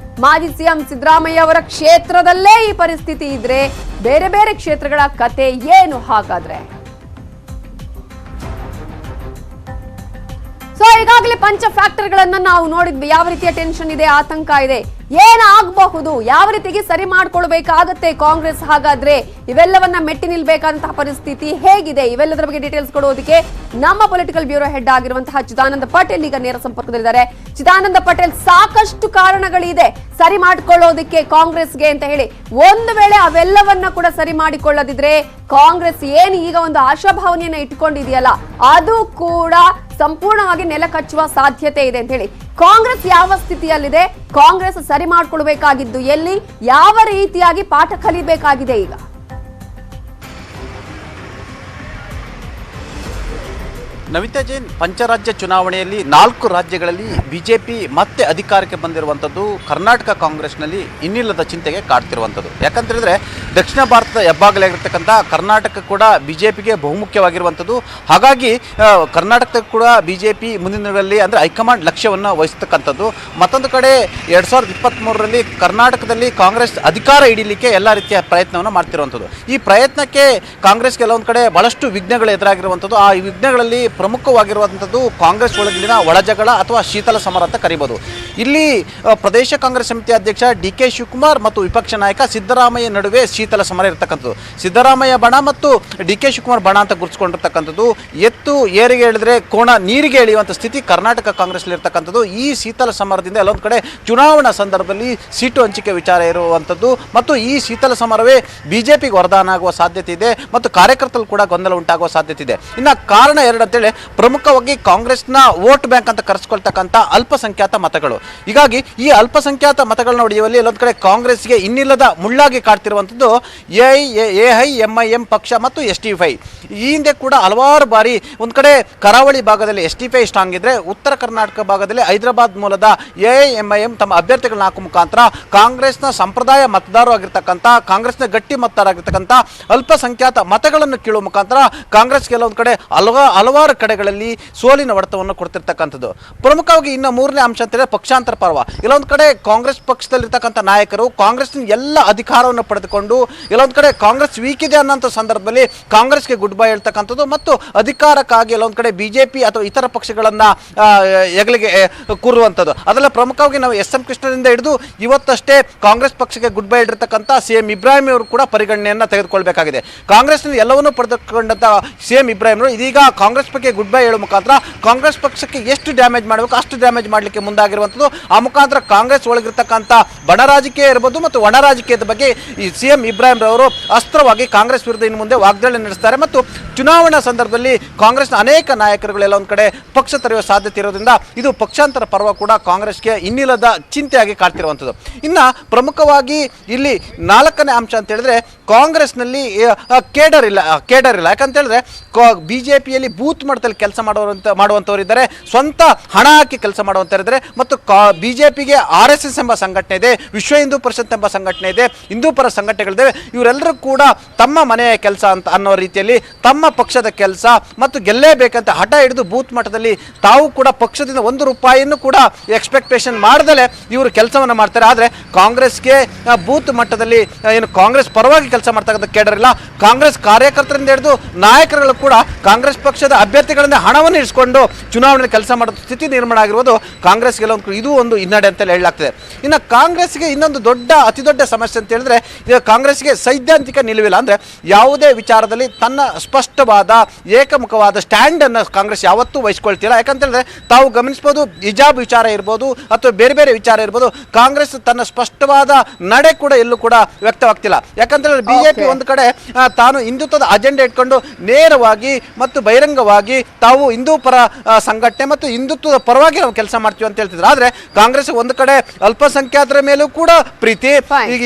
ಮಾಜಿ ಸಿಎಂ ಸಿದ್ದರಾಮಯ್ಯ ಅವರ ಕ್ಷೇತ್ರದಲ್ಲೇ ಈ ಪರಿಸ್ಥಿತಿ ಇದ್ರೆ ಬೇರೆ ಬೇರೆ ಕ್ಷೇತ್ರಗಳ ಕತೆ ಏನು? ಹಾಗಾದ್ರೆ ಈಗಾಗಲೇ ಪಂಚ ಫ್ಯಾಕ್ಟರ್ಗಳನ್ನ ನಾವು ನೋಡಿದ್ವಿ. ಯಾವ ರೀತಿಯ ಟೆನ್ಷನ್ ಇದೆ, ಆತಂಕ ಇದೆ, ಏನಾಗಬಹುದು, ಯಾವ ರೀತಿಗೆ ಸರಿ ಮಾಡ್ಕೊಳ್ಬೇಕಾಗತ್ತೆ ಕಾಂಗ್ರೆಸ್. ಹಾಗಾದ್ರೆ ಇವೆಲ್ಲವನ್ನ ಮೆಟ್ಟಿ ನಿಲ್ಬೇಕಾದಂತಹ ಪರಿಸ್ಥಿತಿ ಹೇಗಿದೆ? ಇವೆಲ್ಲದರ ಬಗ್ಗೆ ಡೀಟೇಲ್ಸ್ ಕೊಡೋದಕ್ಕೆ ನಮ್ಮ ಪೊಲಿಟಿಕಲ್ ಬ್ಯೂರೋ ಹೆಡ್ ಆಗಿರುವಂತಹ ಚಿದಾನಂದ ಪಟೇಲ್ ಈಗ ನೇರ ಸಂಪರ್ಕದಲ್ಲಿದ್ದಾರೆ. ಚಿದಾನಂದ ಪಟೇಲ್, ಸಾಕಷ್ಟು ಕಾರಣಗಳಿದೆ ಸರಿ ಮಾಡ್ಕೊಳ್ಳೋದಕ್ಕೆ ಕಾಂಗ್ರೆಸ್ಗೆ ಅಂತ ಹೇಳಿ. ಒಂದು ವೇಳೆ ಅವೆಲ್ಲವನ್ನ ಕೂಡ ಸರಿ ಮಾಡಿಕೊಳ್ಳದಿದ್ರೆ ಕಾಂಗ್ರೆಸ್ ಏನು ಈಗ ಒಂದು ಆಶಾಭಾವನೆಯನ್ನ ಇಟ್ಕೊಂಡಿದೆಯಲ್ಲ ಅದು ಕೂಡ ಸಂಪೂರ್ಣವಾಗಿ ನೆಲ ಕಚ್ಚುವ ಸಾಧ್ಯತೆ ಇದೆ ಅಂತ ಹೇಳಿ. ಕಾಂಗ್ರೆಸ್ ಯಾವ ಸ್ಥಿತಿಯಲ್ಲಿದೆ? ಕಾಂಗ್ರೆಸ್ ಸರಿ ಮಾಡ್ಕೊಳ್ಬೇಕಾಗಿದ್ದು ಎಲ್ಲಿ? ಯಾವ ರೀತಿಯಾಗಿ ಪಾಠ ಕಲಿಬೇಕಾಗಿದೆ ಈಗ? ನವಿತಾ ಜೈನ್, ಪಂಚರಾಜ್ಯ ಚುನಾವಣೆಯಲ್ಲಿ 4 ರಾಜ್ಯಗಳಲ್ಲಿ ಬಿಜೆಪಿ ಮತ್ತೆ ಅಧಿಕಾರಕ್ಕೆ ಬಂದಿರುವಂಥದ್ದು ಕರ್ನಾಟಕ ಕಾಂಗ್ರೆಸ್ನಲ್ಲಿ ಇನ್ನಿಲ್ಲದ ಚಿಂತೆಗೆ ಕಾಡ್ತಿರುವಂಥದ್ದು. ಯಾಕಂತ ಹೇಳಿದ್ರೆ ದಕ್ಷಿಣ ಭಾರತದ ಹೆಬ್ಬಾಗಲಾಗಿರ್ತಕ್ಕಂಥ ಕರ್ನಾಟಕ ಕೂಡ ಬಿಜೆಪಿಗೆ ಬಹುಮುಖ್ಯವಾಗಿರುವಂಥದ್ದು. ಹಾಗಾಗಿ ಕರ್ನಾಟಕದ ಕೂಡ ಬಿಜೆಪಿ ಮುಂದಿನ ದಿನಗಳಲ್ಲಿ ಅಂದರೆ ಹೈಕಮಾಂಡ್ ಲಕ್ಷ್ಯವನ್ನು ವಹಿಸ್ತಕ್ಕಂಥದ್ದು. ಮತ್ತೊಂದು ಕಡೆ 2023ರಲ್ಲಿ ಕರ್ನಾಟಕದಲ್ಲಿ ಕಾಂಗ್ರೆಸ್ ಅಧಿಕಾರ ಹಿಡಿಯಲಿಕ್ಕೆ ಎಲ್ಲ ರೀತಿಯ ಪ್ರಯತ್ನವನ್ನು ಮಾಡ್ತಿರುವಂಥದ್ದು. ಈ ಪ್ರಯತ್ನಕ್ಕೆ ಕಾಂಗ್ರೆಸ್ ಕೆಲವೊಂದು ಕಡೆ ಬಹಳಷ್ಟು ವಿಘ್ನಗಳು ಎದುರಾಗಿರುವಂಥದ್ದು. ಆ ವಿಘ್ನಗಳಲ್ಲಿ ಪ್ರಮುಖವಾಗಿರುವಂಥದ್ದು ಕಾಂಗ್ರೆಸ್ ಒಳಗಿನ ಒಳಜಗಳ ಅಥವಾ ಶೀತಲ ಸಮರ ಅಂತ ಕರೀಬೋದು. ಇಲ್ಲಿ ಪ್ರದೇಶ ಕಾಂಗ್ರೆಸ್ ಸಮಿತಿ ಅಧ್ಯಕ್ಷ DK ಶಿವಕುಮಾರ್ ಮತ್ತು ವಿಪಕ್ಷ ನಾಯಕ ಸಿದ್ದರಾಮಯ್ಯ ನಡುವೆ ಶೀತಲ ಸಮರ ಇರತಕ್ಕಂಥದ್ದು. ಸಿದ್ದರಾಮಯ್ಯ ಬಣ ಮತ್ತು DK ಶಿವಕುಮಾರ್ ಬಣ ಅಂತ ಗುರುತಿಸಿಕೊಂಡಿರ್ತಕ್ಕಂಥದ್ದು. ಎತ್ತು ಏರಿಗೆ ಹೇಳಿದ್ರೆ ಕೋಣ ನೀರಿಗೆ ಎಳೆಯುವಂಥ ಸ್ಥಿತಿ ಕರ್ನಾಟಕ ಕಾಂಗ್ರೆಸ್ಲಿ ಇರ್ತಕ್ಕಂಥದ್ದು. ಈ ಶೀತಲ ಸಮರದಿಂದ ಎಲ್ಲೊಂದು ಕಡೆ ಚುನಾವಣಾ ಸಂದರ್ಭದಲ್ಲಿ ಸೀಟು ಹಂಚಿಕೆ ವಿಚಾರ ಇರುವಂಥದ್ದು ಮತ್ತು ಈ ಶೀತಲ ಸಮರವೇ ಬಿಜೆಪಿಗೆ ವರದಾನ ಆಗುವ ಸಾಧ್ಯತೆ ಇದೆ ಮತ್ತು ಕಾರ್ಯಕರ್ತರು ಕೂಡ ಗೊಂದಲ ಉಂಟಾಗುವ ಸಾಧ್ಯತೆ ಇದೆ. ಇನ್ನು ಕಾರಣ ಎರಡು ಅಂತೇಳಿ ಪ್ರಮುಖವಾಗಿ ಕಾಂಗ್ರೆಸ್ನ ವೋಟ್ ಬ್ಯಾಂಕ್ ಅಂತ ಕರೆಸ್ಕೊಳ್ತಕ್ಕಂಥ ಅಲ್ಪಸಂಖ್ಯಾತ ಮತಗಳು. ಹೀಗಾಗಿ ಈ ಅಲ್ಪಸಂಖ್ಯಾತ ಮತಗಳನ್ನ ಹೊಡೆಯುವಲ್ಲಿ ಎಲ್ಲೊಂದು ಕಡೆ ಕಾಂಗ್ರೆಸ್ಗೆ ಇನ್ನಿಲ್ಲದ ಮುಳ್ಳಾಗಿ ಕಾಡ್ತಿರುವಂಥದ್ದು AIMIM ಪಕ್ಷ ಮತ್ತು STFI. ಈ ಹಿಂದೆ ಕೂಡ ಹಲವಾರು ಬಾರಿ ಒಂದು ಕಡೆ ಕರಾವಳಿ ಭಾಗದಲ್ಲಿ STFI ಸ್ಟ್ರಾಂಗ್ ಇದ್ರೆ, ಉತ್ತರ ಕರ್ನಾಟಕ ಭಾಗದಲ್ಲಿ ಹೈದರಾಬಾದ್ ಮೂಲದ AIMIM ತಮ್ಮ ಅಭ್ಯರ್ಥಿಗಳನ್ನ ಹಾಕುವ ಮುಖಾಂತರ ಕಾಂಗ್ರೆಸ್ನ ಸಂಪ್ರದಾಯ ಮತದಾರರು ಆಗಿರ್ತಕ್ಕಂಥ, ಕಾಂಗ್ರೆಸ್ನ ಗಟ್ಟಿ ಮತದಾರರಾಗಿರ್ತಕ್ಕಂಥ ಅಲ್ಪಸಂಖ್ಯಾತ ಮತಗಳನ್ನು ಕೀಳುವ ಮುಖಾಂತರ ಕಾಂಗ್ರೆಸ್ ಕೆಲವೊಂದು ಕಡೆ ಹಲವಾರು ಕಡೆಗಳಲ್ಲಿ ಸೋಲಿನ ಹೊಡೆತವನ್ನು ಕೊಡ್ತಿರ್ತಕ್ಕಂಥದ್ದು. ಪ್ರಮುಖವಾಗಿ ಇನ್ನು ಮೂರನೇ ಅಂಶ ಅಂತಂದರೆ ಪಕ್ಷಾಂತರ ಪರ್ವ. ಇಲ್ಲೊಂದು ಕಡೆ ಕಾಂಗ್ರೆಸ್ ಪಕ್ಷದಲ್ಲಿರ್ತಕ್ಕಂಥ ನಾಯಕರು ಕಾಂಗ್ರೆಸ್ನ ಎಲ್ಲ ಅಧಿಕಾರವನ್ನು ಪಡೆದುಕೊಂಡು ಎಲ್ಲೊಂದು ಕಡೆ ಕಾಂಗ್ರೆಸ್ ವೀಕ್ ಇದೆ ಅನ್ನೋಂಥ ಸಂದರ್ಭದಲ್ಲಿ ಕಾಂಗ್ರೆಸ್ಗೆ ಗುಡ್ ಬೈ ಹೇಳ್ತಕ್ಕಂಥದ್ದು ಮತ್ತು ಅಧಿಕಾರಕ್ಕಾಗಿ ಎಲ್ಲೊಂದು ಕಡೆ ಬಿಜೆಪಿ ಅಥವಾ ಇತರ ಪಕ್ಷಗಳನ್ನು ಹೆಗಲಿಗೆ ಕೂರುವಂಥದ್ದು. ಅದೆಲ್ಲ ಪ್ರಮುಖವಾಗಿ ನಾವು SM ಕೃಷ್ಣನಿಂದ ಹಿಡಿದು ಇವತ್ತಷ್ಟೇ ಕಾಂಗ್ರೆಸ್ ಪಕ್ಷಕ್ಕೆ ಗುಡ್ ಬೈ ಹೇಳಿರ್ತಕ್ಕಂಥ CM ಇಬ್ರಾಹಿಂ ಅವರು ಕೂಡ ಪರಿಗಣನೆಯನ್ನು ತೆಗೆದುಕೊಳ್ಬೇಕಾಗಿದೆ. ಕಾಂಗ್ರೆಸ್ನಲ್ಲಿ ಎಲ್ಲವನ್ನೂ ಪಡೆದುಕೊಂಡಂಥ CM ಇಬ್ರಾಹಿಂ ಅವರು ಇದೀಗ ಕಾಂಗ್ರೆಸ್ ಬಗ್ಗೆ ಗುಡ್ ಬೈ ಹೇಳುವ ಮುಖಾಂತರ ಕಾಂಗ್ರೆಸ್ ಪಕ್ಷಕ್ಕೆ ಎಷ್ಟು ಡ್ಯಾಮೇಜ್ ಮಾಡಬೇಕು ಅಷ್ಟು ಡ್ಯಾಮೇಜ್ ಮಾಡಲಿಕ್ಕೆ ಮುಂದಾಗಿರುವಂಥದ್ದು. ಆ ಮುಖಾಂತರ ಕಾಂಗ್ರೆಸ್ ಒಳಗಿರ್ತಕ್ಕಂಥ ಬಡ ರಾಜಕೀಯ ಇರ್ಬೋದು ಮತ್ತು ಒಣ ರಾಜಕೀಯದ ಬಗ್ಗೆ ಈ CM ಇಬ್ರಾಹಿಂ ಅವರು ಅಸ್ತ್ರವಾಗಿ ಕಾಂಗ್ರೆಸ್ ವಿರುದ್ಧ ಇನ್ನು ಮುಂದೆ ವಾಗ್ದಾಳಿ ನಡೆಸ್ತಾರೆ ಮತ್ತು ಚುನಾವಣಾ ಸಂದರ್ಭದಲ್ಲಿ ಕಾಂಗ್ರೆಸ್ನ ಅನೇಕ ನಾಯಕರುಗಳೆಲ್ಲ ಒಂದು ಕಡೆ ಪಕ್ಷ ತೊರೆಯುವ ಸಾಧ್ಯತೆ ಇರೋದ್ರಿಂದ ಇದು ಪಕ್ಷಾಂತರ ಪರ್ವ ಕೂಡ ಕಾಂಗ್ರೆಸ್ಗೆ ಇನ್ನಿಲ್ಲದ ಚಿಂತೆಯಾಗಿ ಕಾಡ್ತಿರುವಂಥದ್ದು. ಇನ್ನು ಪ್ರಮುಖವಾಗಿ ಇಲ್ಲಿ 4ನೇ ಅಂಶ ಅಂತ ಹೇಳಿದ್ರೆ ಕಾಂಗ್ರೆಸ್ನಲ್ಲಿ ಕೇಡರ್ ಇಲ್ಲ. ಯಾಕಂತ ಹೇಳಿದ್ರೆ ಬಿಜೆಪಿಯಲ್ಲಿ ಬೂತ್ ಮಟ್ಟದಲ್ಲಿ ಕೆಲಸ ಮಾಡುವಂಥವ್ರು ಇದ್ದಾರೆ, ಸ್ವಂತ ಹಣ ಹಾಕಿ ಕೆಲಸ ಮಾಡುವಂಥವ್ರಿದ್ದಾರೆ ಮತ್ತು ಬಿಜೆಪಿಗೆ RSS ಎಂಬ ಸಂಘಟನೆ ಇದೆ, ವಿಶ್ವ ಹಿಂದೂ ಪರಿಷತ್ ಎಂಬ ಸಂಘಟನೆ ಇದೆ, ಹಿಂದೂ ಪರ ಸಂಘಟನೆಗಳಿದ್ದಾವೆ. ಇವರೆಲ್ಲರೂ ಕೂಡ ತಮ್ಮ ಮನೆಯ ಕೆಲಸ ಅಂತ ಅನ್ನೋ ರೀತಿಯಲ್ಲಿ ತಮ್ಮ ಪಕ್ಷದ ಕೆಲಸ ಮತ್ತು ಗೆಲ್ಲೇಬೇಕಂತ ಹಠ ಹಿಡಿದು ಬೂತ್ ಮಟ್ಟದಲ್ಲಿ ತಾವು ಕೂಡ ಪಕ್ಷದಿಂದ 1 ರೂಪಾಯಿಯನ್ನು ಕೂಡ ಎಕ್ಸ್ಪೆಕ್ಟೇಷನ್ ಮಾಡದಲ್ಲೇ ಇವರು ಕೆಲಸವನ್ನು ಮಾಡ್ತಾರೆ. ಆದರೆ ಕಾಂಗ್ರೆಸ್ಗೆ ಬೂತ್ ಮಟ್ಟದಲ್ಲಿ ಏನು ಕಾಂಗ್ರೆಸ್ ಪರವಾಗಿ ಕೆಲಸ ಮಾಡ್ತಕ್ಕಂಥ ಕೇಡರ್ ಇಲ್ಲ. ಕಾಂಗ್ರೆಸ್ ಕಾರ್ಯಕರ್ತರಿಂದ ಹಿಡಿದು ನಾಯಕರುಗಳು ಕೂಡ ಕಾಂಗ್ರೆಸ್ ಪಕ್ಷದ ಅಭ್ಯರ್ಥಿಗಳಿಂದ ಹಣವನ್ನು ಇರಿಸಿಕೊಂಡು ಚುನಾವಣೆ ಕೆಲಸ ಮಾಡೋ ಸ್ಥಿತಿ ನಿರ್ಮಾಣ ಆಗಿರುವುದು ಕಾಂಗ್ರೆಸ್ಗೆ ಇದು ಒಂದು ಹಿನ್ನಡೆ ಅಂತ ಹೇಳಲಾಗ್ತದೆ. ಇನ್ನು ಕಾಂಗ್ರೆಸ್ಗೆ ಇನ್ನೊಂದು ಅತಿ ದೊಡ್ಡ ಸಮಸ್ಯೆ ಅಂತ ಹೇಳಿದ್ರೆ ಕಾಂಗ್ರೆಸ್ಗೆ ಸೈದ್ಧಾಂತಿಕ ನಿಲುವಿಲ್ಲ. ಅಂದರೆ ಯಾವುದೇ ವಿಚಾರದಲ್ಲಿ ತನ್ನ ಸ್ಪಷ್ಟವಾದ ಏಕಮುಖವಾದ ಸ್ಟ್ಯಾಂಡ್ ಅನ್ನು ಕಾಂಗ್ರೆಸ್ ಯಾವತ್ತೂ ವಹಿಸ್ಕೊಳ್ತಿಲ್ಲ. ಯಾಕಂತ ಹೇಳಿದ್ರೆ ತಾವು ಗಮನಿಸಬಹುದು, ಹಿಜಾಬ್ ವಿಚಾರ ಇರ್ಬೋದು ಅಥವಾ ಬೇರೆ ಬೇರೆ ವಿಚಾರ ಇರ್ಬೋದು, ಕಾಂಗ್ರೆಸ್ ತನ್ನ ಸ್ಪಷ್ಟವಾದ ನಡೆ ಕೂಡ ಎಲ್ಲೂ ಕೂಡ ವ್ಯಕ್ತವಾಗ್ತಿಲ್ಲ. ಯಾಕಂತ ಹೇಳಿದ್ರೆ ಬಿಜೆಪಿ ಒಂದು ಕಡೆ ತಾನು ಹಿಂದುತ್ವದ ಅಜೆಂಡಾ ಇಟ್ಕೊಂಡು ನೇರವಾಗಿ ಮತ್ತು ಬಹಿರಂಗವಾಗಿ ತಾವು ಹಿಂದೂ ಪರ ಸಂಘಟನೆ ಮತ್ತು ಹಿಂದುತ್ವದ ಪರವಾಗಿ ನಾವು ಕೆಲಸ ಮಾಡ್ತೀವಿ ಅಂತ ಹೇಳ್ತಿದ್ರು. ಆದ್ರೆ ಕಾಂಗ್ರೆಸ್ ಒಂದು ಕಡೆ ಅಲ್ಪಸಂಖ್ಯಾತರ ಮೇಲೂ ಕೂಡ ಪ್ರೀತಿ, ಈಗ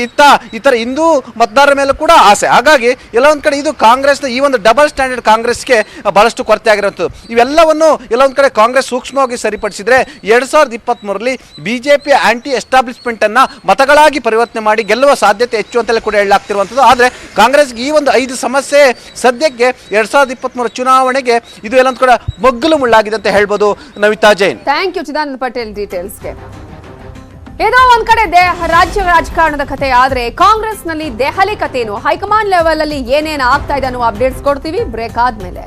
ಇತರ ಹಿಂದೂ ಮತದಾರರ ಮೇಲೂ ಕೂಡ ಆಸೆ. ಹಾಗಾಗಿ ಎಲ್ಲ ಒಂದ್ ಕಡೆ ಇದು ಕಾಂಗ್ರೆಸ್ನ ಈ ಒಂದು ಡಬಲ್ ಸ್ಟ್ಯಾಂಡರ್ಡ್ ಕಾಂಗ್ರೆಸ್ಗೆ ಬಹಳಷ್ಟು ಕೊರತೆ ಆಗಿರುವಂಥದ್ದು. ಇವೆಲ್ಲವನ್ನು ಎಲ್ಲ ಒಂದ್ ಕಡೆ ಕಾಂಗ್ರೆಸ್ ಸೂಕ್ಷ್ಮವಾಗಿ ಸರಿಪಡಿಸಿದ್ರೆ 2023ರಲ್ಲಿ ಬಿಜೆಪಿ ಆಂಟಿ ಎಸ್ಟಾಬ್ಲಿಷ್ಮೆಂಟ್ ಅನ್ನ ಮತಗಳಾಗಿ ಪರಿವರ್ತನೆ ಮಾಡಿ ಗೆಲ್ಲುವ ಸಾಧ್ಯತೆ ಹೆಚ್ಚು ಅಂತೆಲ್ಲ ಕೂಡ ಹೇಳಲಾಗ್ತಿರುವಂಥದ್ದು. ಆದ್ರೆ ಕಾಂಗ್ರೆಸ್ಗೆ ಈ ಒಂದು 5 ಸಮಸ್ಯೆ ಸದ್ಯಕ್ಕೆ 2023 ಚುನಾವಣೆಗೆ ಇದು ಎಲ್ಲೊಂದು ಕೂಡ ಮಗ್ಗಲು ಮುಳ್ಳಾಗಿದೆ ಅಂತ ಹೇಳ್ಬೋದು. Navitha Jain, thank you. ಚಿದಾನಂದ ಪಟೇಲ್ ಡೀಟೇಲ್ಸ್ಗೆ. ಏನೋ ಒಂದ್ ಕಡೆ ರಾಜ್ಯ ರಾಜಕಾರಣದ ಕತೆ ಆದ್ರೆ ಕಾಂಗ್ರೆಸ್ನಲ್ಲಿ ದೆಹಲಿ ಕಥೆನು ಹೈಕಮಾಂಡ್ ಲೆವೆಲ್ ಅಲ್ಲಿ ಏನೇನು ಆಗ್ತಾ ಇದೆ ಅನ್ನೋ ಅಪ್ಡೇಟ್ಸ್ ಕೊಡ್ತೀವಿ ಬ್ರೇಕ್ ಆದ್ಮೇಲೆ.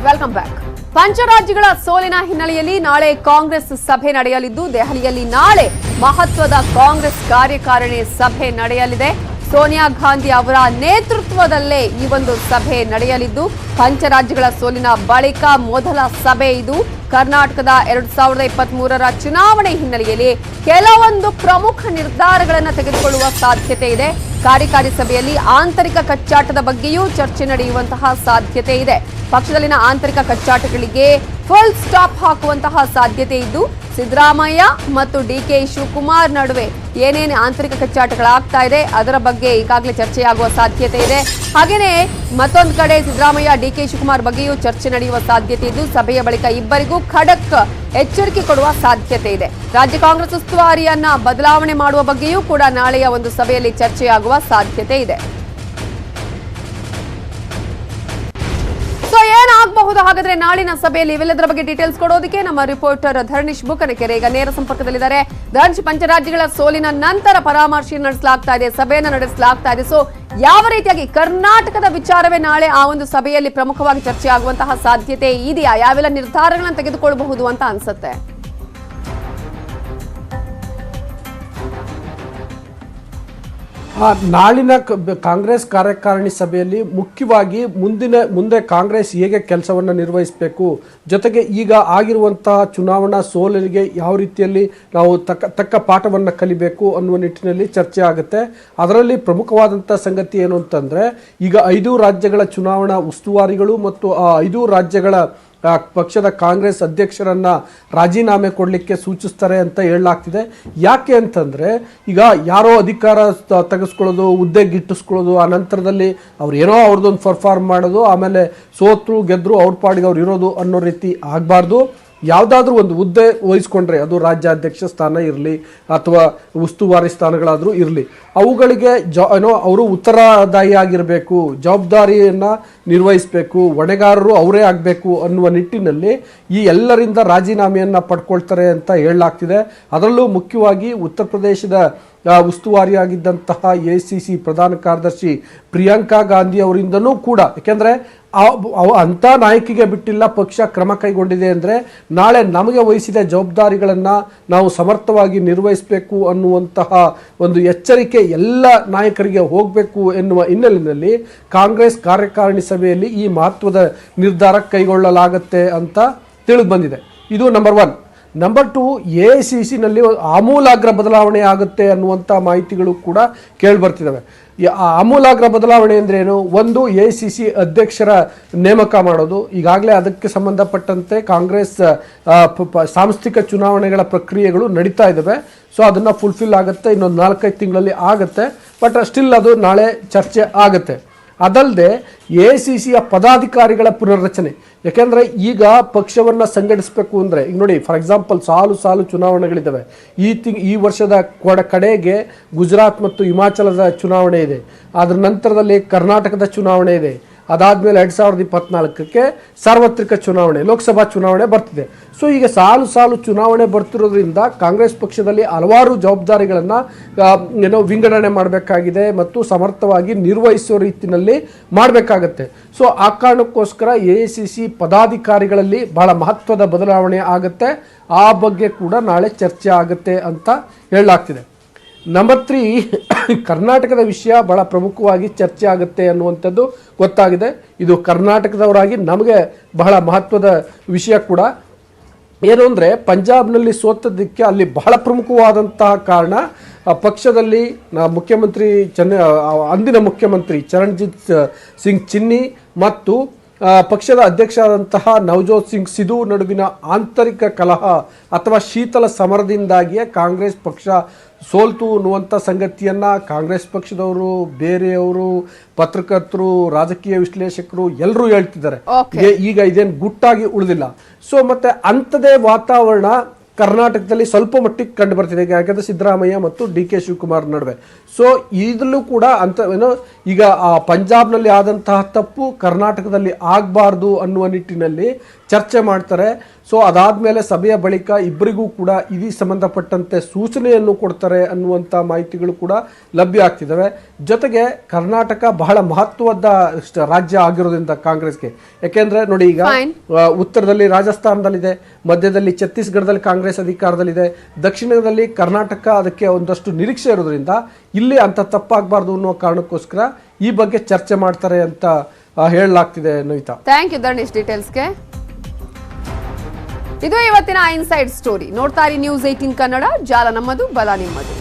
Welcome back. ಪಂಚರಾಜ್ಯಗಳ ಸೋಲಿನ ಹಿನ್ನೆಲೆಯಲ್ಲಿ ನಾಳೆ ಕಾಂಗ್ರೆಸ್ ಸಭೆ ನಡೆಯಲಿದ್ದು ದೆಹಲಿಯಲ್ಲಿ ನಾಳೆ ಮಹತ್ವದ ಕಾಂಗ್ರೆಸ್ ಕಾರ್ಯಕಾರಿಣಿ ಸಭೆ ನಡೆಯಲಿದೆ. ಸೋನಿಯಾ ಗಾಂಧಿ ಅವರ ನೇತೃತ್ವದಲ್ಲೇ ಈ ಒಂದು ಸಭೆ ನಡೆಯಲಿದ್ದು ಪಂಚರಾಜ್ಯಗಳ ಸೋಲಿನ ಬಳಿಕ ಮೊದಲ ಸಭೆ ಇದು. ಕರ್ನಾಟಕದ 2023ರ ಚುನಾವಣೆ ಹಿನ್ನೆಲೆಯಲ್ಲಿ ಕೆಲವೊಂದು ಪ್ರಮುಖ ನಿರ್ಧಾರಗಳನ್ನು ತೆಗೆದುಕೊಳ್ಳುವ ಸಾಧ್ಯತೆ ಇದೆ. ಕಾರ್ಯಕಾರಿ ಸಭೆಯಲ್ಲಿ ಆಂತರಿಕ ಕಚ್ಚಾಟದ ಬಗ್ಗೆಯೂ ಚರ್ಚೆ ನಡೆಯುವಂತಹ ಸಾಧ್ಯತೆ ಇದೆ. ಪಕ್ಷದಲ್ಲಿನ ಆಂತರಿಕ ಕಚ್ಚಾಟಗಳಿಗೆ ಫುಲ್ ಸ್ಟಾಪ್ ಹಾಕುವಂತಹ ಸಾಧ್ಯತೆ ಇದ್ದು ಸಿದ್ದರಾಮಯ್ಯ ಮತ್ತು ಡಿಕೆ ಶಿವಕುಮಾರ್ ನಡುವೆ ಏನೇನು ಆಂತರಿಕ ಕಚ್ಚಾಟಗಳಾಗ್ತಾ ಇದೆ ಅದರ ಬಗ್ಗೆ ಈಗಾಗಲೇ ಚರ್ಚೆಯಾಗುವ ಸಾಧ್ಯತೆ ಇದೆ. ಹಾಗೇನೆ ಮತ್ತೊಂದು ಕಡೆ ಸಿದ್ದರಾಮಯ್ಯ ಡಿಕೆ ಶಿವಕುಮಾರ್ ಬಗ್ಗೆಯೂ ಚರ್ಚೆ ನಡೆಯುವ ಸಾಧ್ಯತೆ ಇದ್ದು ಸಭೆಯ ಬಳಿಕ ಇಬ್ಬರಿಗೂ ಖಡಕ್ ಎಚ್ಚರಿಕೆ ಕೊಡುವ ಸಾಧ್ಯತೆ ಇದೆ. ರಾಜ್ಯ ಕಾಂಗ್ರೆಸ್ ಉಸ್ತುವಾರಿಯನ್ನ ಬದಲಾವಣೆ ಮಾಡುವ ಬಗ್ಗೆಯೂ ಕೂಡ ನಾಳೆಯ ಒಂದು ಸಭೆಯಲ್ಲಿ ಚರ್ಚೆಯಾಗುವ ಸಾಧ್ಯತೆ ಇದೆ. ಏನಾಗಬಹುದು ಹಾಗಾದ್ರೆ ನಾಳಿನ ಸಭೆಯಲ್ಲಿ ಇವೆಲ್ಲದರ ಬಗ್ಗೆ ಡೀಟೇಲ್ಸ್ ಕೊಡೋದಕ್ಕೆ ನಮ್ಮ ರಿಪೋರ್ಟರ್ ಧರ್ಣಿಶ್ ಬುಕನಕೆರೆ ಈಗ ನೇರ ಸಂಪರ್ಕದಲ್ಲಿದ್ದಾರೆ. ಧರ್ಣಿಶ್, ಪಂಚರಾಜ್ಯಗಳ ಸೋಲಿನ ನಂತರ ಪರಾಮರ್ಶೆ ನಡೆಸಲಾಗ್ತಾ ಇದೆ, ಸಭೆಯನ್ನು ನಡೆಸಲಾಗ್ತಾ ಇದೆ. ಸೊ ಯಾವ ರೀತಿಯಾಗಿ ಕರ್ನಾಟಕದ ವಿಚಾರವೇ ನಾಳೆ ಆ ಒಂದು ಸಭೆಯಲ್ಲಿ ಪ್ರಮುಖವಾಗಿ ಚರ್ಚೆ ಆಗುವಂತಹ ಸಾಧ್ಯತೆ ಇದೆಯಾ? ಯಾವೆಲ್ಲ ನಿರ್ಧಾರಗಳನ್ನು ತೆಗೆದುಕೊಳ್ಳಬಹುದು ಅಂತ ಅನ್ಸುತ್ತೆ? ನಾಳಿನ ಕಾಂಗ್ರೆಸ್ ಕಾರ್ಯಕಾರಿಣಿ ಸಭೆಯಲ್ಲಿ ಮುಖ್ಯವಾಗಿ ಮುಂದೆ ಕಾಂಗ್ರೆಸ್ ಹೇಗೆ ಕೆಲಸವನ್ನು ನಿರ್ವಹಿಸಬೇಕು, ಜೊತೆಗೆ ಈಗ ಆಗಿರುವಂತಹ ಚುನಾವಣಾ ಸೋಲಿಗೆ ಯಾವ ರೀತಿಯಲ್ಲಿ ನಾವು ತಕ್ಕ ಪಾಠವನ್ನು ಕಲಿಬೇಕು ಅನ್ನುವ ನಿಟ್ಟಿನಲ್ಲಿ ಚರ್ಚೆ ಆಗುತ್ತೆ. ಅದರಲ್ಲಿ ಪ್ರಮುಖವಾದಂಥ ಸಂಗತಿ ಏನು ಅಂತಂದರೆ, ಈಗ 5 ರಾಜ್ಯಗಳ ಚುನಾವಣಾ ಉಸ್ತುವಾರಿಗಳು ಮತ್ತು ಆ 5 ರಾಜ್ಯಗಳ ಪಕ್ಷದ ಕಾಂಗ್ರೆಸ್ ಅಧ್ಯಕ್ಷರನ್ನ ರಾಜೀನಾಮೆ ಕೊಡಲಿಕ್ಕೆ ಸೂಚಿಸ್ತಾರೆ ಅಂತ ಹೇಳಲಾಗ್ತಿದೆ. ಯಾಕೆ ಅಂತಂದರೆ, ಈಗ ಯಾರೋ ಅಧಿಕಾರ ತೆಗೆಸ್ಕೊಳ್ಳೋದು, ಹುದ್ದೆ ಗಿಟ್ಟಿಸ್ಕೊಳ್ಳೋದು, ಆ ನಂತರದಲ್ಲಿ ಅವ್ರು ಏನೋ ಅವ್ರದ್ದೊಂದು ಪರ್ಫಾರ್ಮ್ ಮಾಡೋದು, ಆಮೇಲೆ ಸೋತ್ರು ಗೆದ್ರು ಅವ್ರ ಪಾಡಿಗೆ ಅವ್ರು ಇರೋದು ಅನ್ನೋ ರೀತಿ ಆಗಬಾರ್ದು. ಯಾವುದಾದ್ರೂ ಒಂದು ಹುದ್ದೆ ವಹಿಸ್ಕೊಂಡ್ರೆ ಅದು ರಾಜ್ಯಾಧ್ಯಕ್ಷ ಸ್ಥಾನ ಇರಲಿ ಅಥವಾ ಉಸ್ತುವಾರಿ ಸ್ಥಾನಗಳಾದರೂ ಇರಲಿ, ಅವುಗಳಿಗೆ ಅವರು ಉತ್ತರದಾಯಿಯಾಗಿರಬೇಕು, ಜವಾಬ್ದಾರಿಯನ್ನು ನಿರ್ವಹಿಸಬೇಕು, ಹೊಣೆಗಾರರು ಅವರೇ ಆಗಬೇಕು ಅನ್ನುವ ನಿಟ್ಟಿನಲ್ಲಿ ಈ ಎಲ್ಲರಿಂದ ರಾಜೀನಾಮೆಯನ್ನು ಪಡ್ಕೊಳ್ತಾರೆ ಅಂತ ಹೇಳಲಾಗ್ತಿದೆ. ಅದರಲ್ಲೂ ಮುಖ್ಯವಾಗಿ ಉತ್ತರ ಪ್ರದೇಶದ ಉಸ್ತುವಾರಿಯಾಗಿದ್ದಂತಹ ACC ಪ್ರಧಾನ ಕಾರ್ಯದರ್ಶಿ ಪ್ರಿಯಾಂಕಾ ಗಾಂಧಿ ಅವರಿಂದನೂ ಕೂಡ, ಯಾಕೆಂದರೆ ಅಂಥ ನಾಯಕಿಗೆ ಬಿಟ್ಟಿಲ್ಲ ಪಕ್ಷ ಕ್ರಮ ಕೈಗೊಂಡಿದೆ ಅಂದರೆ ನಾಳೆ ನಮಗೆ ವಹಿಸಿದ ಜವಾಬ್ದಾರಿಗಳನ್ನು ನಾವು ಸಮರ್ಥವಾಗಿ ನಿರ್ವಹಿಸಬೇಕು ಅನ್ನುವಂತಹ ಒಂದು ಎಚ್ಚರಿಕೆ ಎಲ್ಲ ನಾಯಕರಿಗೆ ಹೋಗಬೇಕು ಎನ್ನುವ ಹಿನ್ನೆಲೆಯಲ್ಲಿ ಕಾಂಗ್ರೆಸ್ ಕಾರ್ಯಕಾರಿಣಿ ಸಭೆಯಲ್ಲಿ ಈ ಮಹತ್ವದ ನಿರ್ಧಾರ ಕೈಗೊಳ್ಳಲಾಗುತ್ತೆ ಅಂತ ತಿಳಿದು ಬಂದಿದೆ. ಇದು ನಂಬರ್ 1. ನಂಬರ್ 2, AICCನಲ್ಲಿ ಆಮೂಲಾಗ್ರ ಬದಲಾವಣೆ ಆಗುತ್ತೆ ಅನ್ನುವಂಥ ಮಾಹಿತಿಗಳು ಕೂಡ ಕೇಳಿಬರ್ತಿದ್ದಾವೆ. ಆಮೂಲಾಗ್ರ ಬದಲಾವಣೆ ಅಂದರೆ ಏನು? ಒಂದು, AICC ಅಧ್ಯಕ್ಷರ ನೇಮಕ ಮಾಡೋದು. ಈಗಾಗಲೇ ಅದಕ್ಕೆ ಸಂಬಂಧಪಟ್ಟಂತೆ ಕಾಂಗ್ರೆಸ್ ಸಾಂಸ್ಥಿಕ ಚುನಾವಣೆಗಳ ಪ್ರಕ್ರಿಯೆಗಳು ನಡೀತಾ ಇದ್ದಾವೆ. ಸೊ ಅದನ್ನು ಫುಲ್ಫಿಲ್ ಆಗುತ್ತೆ, ಇನ್ನೊಂದು 4-5 ತಿಂಗಳಲ್ಲಿ ಆಗುತ್ತೆ. ಬಟ್ ಸ್ಟಿಲ್ ಅದು ನಾಳೆ ಚರ್ಚೆ ಆಗುತ್ತೆ. ಅದಲ್ಲದೆ AICCಯ ಪದಾಧಿಕಾರಿಗಳ ಪುನರ್ರಚನೆ, ಯಾಕೆಂದರೆ ಈಗ ಪಕ್ಷವನ್ನು ಸಂಘಟಿಸಬೇಕು ಅಂದರೆ, ಈಗ ನೋಡಿ ಫಾರ್ ಎಕ್ಸಾಂಪಲ್ ಸಾಲು ಚುನಾವಣೆಗಳಿದ್ದಾವೆ. ಈ ವರ್ಷದ ಕಡೆಗೆ ಗುಜರಾತ್ ಮತ್ತು ಹಿಮಾಚಲದ ಚುನಾವಣೆ ಇದೆ, ಅದರ ನಂತರದಲ್ಲಿ ಕರ್ನಾಟಕದ ಚುನಾವಣೆ ಇದೆ, ಅದಾದಮೇಲೆ 2024ಕ್ಕೆ ಸಾರ್ವತ್ರಿಕ ಚುನಾವಣೆ, ಲೋಕಸಭಾ ಚುನಾವಣೆ ಬರ್ತಿದೆ. ಸೊ ಈಗ ಸಾಲು ಚುನಾವಣೆ ಬರ್ತಿರೋದ್ರಿಂದ ಕಾಂಗ್ರೆಸ್ ಪಕ್ಷದಲ್ಲಿ ಹಲವಾರು ಜವಾಬ್ದಾರಿಗಳನ್ನು ವಿಂಗಡಣೆ ಮಾಡಬೇಕಾಗಿದೆ ಮತ್ತು ಸಮರ್ಥವಾಗಿ ನಿರ್ವಹಿಸೋ ರೀತಿಯಲ್ಲಿ ಮಾಡಬೇಕಾಗತ್ತೆ. ಸೊ ಆ ಕಾರಣಕ್ಕೋಸ್ಕರ AICC ಪದಾಧಿಕಾರಿಗಳಲ್ಲಿ ಬಹಳ ಮಹತ್ವದ ಬದಲಾವಣೆ ಆಗುತ್ತೆ. ಆ ಬಗ್ಗೆ ಕೂಡ ನಾಳೆ ಚರ್ಚೆ ಆಗುತ್ತೆ ಅಂತ ಹೇಳಲಾಗ್ತಿದೆ. ನಂಬರ್ 3, ಕರ್ನಾಟಕದ ವಿಷಯ ಬಹಳ ಪ್ರಮುಖವಾಗಿ ಚರ್ಚೆ ಆಗುತ್ತೆ ಅನ್ನುವಂಥದ್ದು ಗೊತ್ತಾಗಿದೆ. ಇದು ಕರ್ನಾಟಕದವರಾಗಿ ನಮಗೆ ಬಹಳ ಮಹತ್ವದ ವಿಷಯ ಕೂಡ. ಏನು ಅಂದರೆ, ಪಂಜಾಬ್ನಲ್ಲಿ ಸೋತದಕ್ಕೆ ಅಲ್ಲಿ ಬಹಳ ಪ್ರಮುಖವಾದಂತಹ ಕಾರಣ ಪಕ್ಷದಲ್ಲಿ ಮುಖ್ಯಮಂತ್ರಿ ಅಂದಿನ ಮುಖ್ಯಮಂತ್ರಿ ಚರಣ್ಜಿತ್ ಸಿಂಗ್ ಚಿನ್ನಿ ಮತ್ತು ಪಕ್ಷದ ಅಧ್ಯಕ್ಷರಾದಂತಹ ನವಜೋತ್ ಸಿಂಗ್ ಸಿಧು ನಡುವಿನ ಆಂತರಿಕ ಕಲಹ ಅಥವಾ ಶೀತಲ ಸಮರದಿಂದಾಗಿಯೇ ಕಾಂಗ್ರೆಸ್ ಪಕ್ಷ ಸೋಲ್ತು ಅನ್ನುವಂಥ ಸಂಗತಿಯನ್ನು ಕಾಂಗ್ರೆಸ್ ಪಕ್ಷದವರು, ಬೇರೆಯವರು, ಪತ್ರಕರ್ತರು, ರಾಜಕೀಯ ವಿಶ್ಲೇಷಕರು ಎಲ್ಲರೂ ಹೇಳ್ತಿದ್ದಾರೆ. ಈಗ ಇದೇನು ಗುಟ್ಟಾಗಿ ಉಳಿದಿಲ್ಲ. ಸೊ ಮತ್ತೆ ಅಂಥದೇ ವಾತಾವರಣ ಕರ್ನಾಟಕದಲ್ಲಿ ಸ್ವಲ್ಪ ಮಟ್ಟಿಗೆ ಕಂಡು ಬರ್ತಿದೆ, ಯಾಕಂದರೆ ಸಿದ್ದರಾಮಯ್ಯ ಮತ್ತು DK ಶಿವಕುಮಾರ್ ನಡುವೆ. ಸೊ ಇದರಲ್ಲೂ ಕೂಡ ಈಗ ಪಂಜಾಬ್ನಲ್ಲಿ ಆದಂತಹ ತಪ್ಪು ಕರ್ನಾಟಕದಲ್ಲಿ ಆಗಬಾರ್ದು ಅನ್ನುವ ನಿಟ್ಟಿನಲ್ಲಿ ಚರ್ಚೆ ಮಾಡ್ತಾರೆ. ಸೊ ಅದಾದಮೇಲೆ ಸಭೆಯ ಬಳಿಕ ಇಬ್ಬರಿಗೂ ಕೂಡ ಇದಕ್ಕೆ ಸಂಬಂಧಪಟ್ಟಂತೆ ಸೂಚನೆಯನ್ನು ಕೊಡ್ತಾರೆ ಅನ್ನುವಂಥ ಮಾಹಿತಿಗಳು ಕೂಡ ಲಭ್ಯ ಆಗ್ತಿದ್ದಾವೆ. ಜೊತೆಗೆ ಕರ್ನಾಟಕ ಬಹಳ ಮಹತ್ವದ ರಾಜ್ಯ ಆಗಿರೋದ್ರಿಂದ ಕಾಂಗ್ರೆಸ್ಗೆ, ಯಾಕೆಂದರೆ ನೋಡಿ ಈಗ ಉತ್ತರದಲ್ಲಿ ರಾಜಸ್ಥಾನದಲ್ಲಿದೆ, ಮಧ್ಯದಲ್ಲಿ ಛತ್ತೀಸ್ಗಢದಲ್ಲಿ ಕಾಂಗ್ರೆಸ್ ಅಧಿಕಾರದಲ್ಲಿದೆ, ದಕ್ಷಿಣದಲ್ಲಿ ಕರ್ನಾಟಕ ಅದಕ್ಕೆ ಒಂದಷ್ಟು ನಿರೀಕ್ಷೆ ಇರೋದ್ರಿಂದ ಇಲ್ಲಿ ಅಂತ ತಪ್ಪಾಗಬಾರ್ದು ಅನ್ನೋ ಕಾರಣಕ್ಕೋಸ್ಕರ ಈ ಬಗ್ಗೆ ಚರ್ಚೆ ಮಾಡ್ತಾರೆ ಅಂತ ಹೇಳಲಾಗ್ತಿದೆ. ನವಿತಾ, ಥ್ಯಾಂಕ್ ಯು ಧರ್ಣೇಶ್ ಡೀಟೇಲ್ಸ್ಗೆ. ಇದು ಇವತ್ತಿನ ಇನ್ಸೈಡ್ ಸ್ಟೋರಿ. ನೋಡ್ತಾ ಇರಿ News 18 ಕನ್ನಡ, ಜಾಲ ನಮ್ಮದು, ಬಲ ನಿಮ್ಮದು.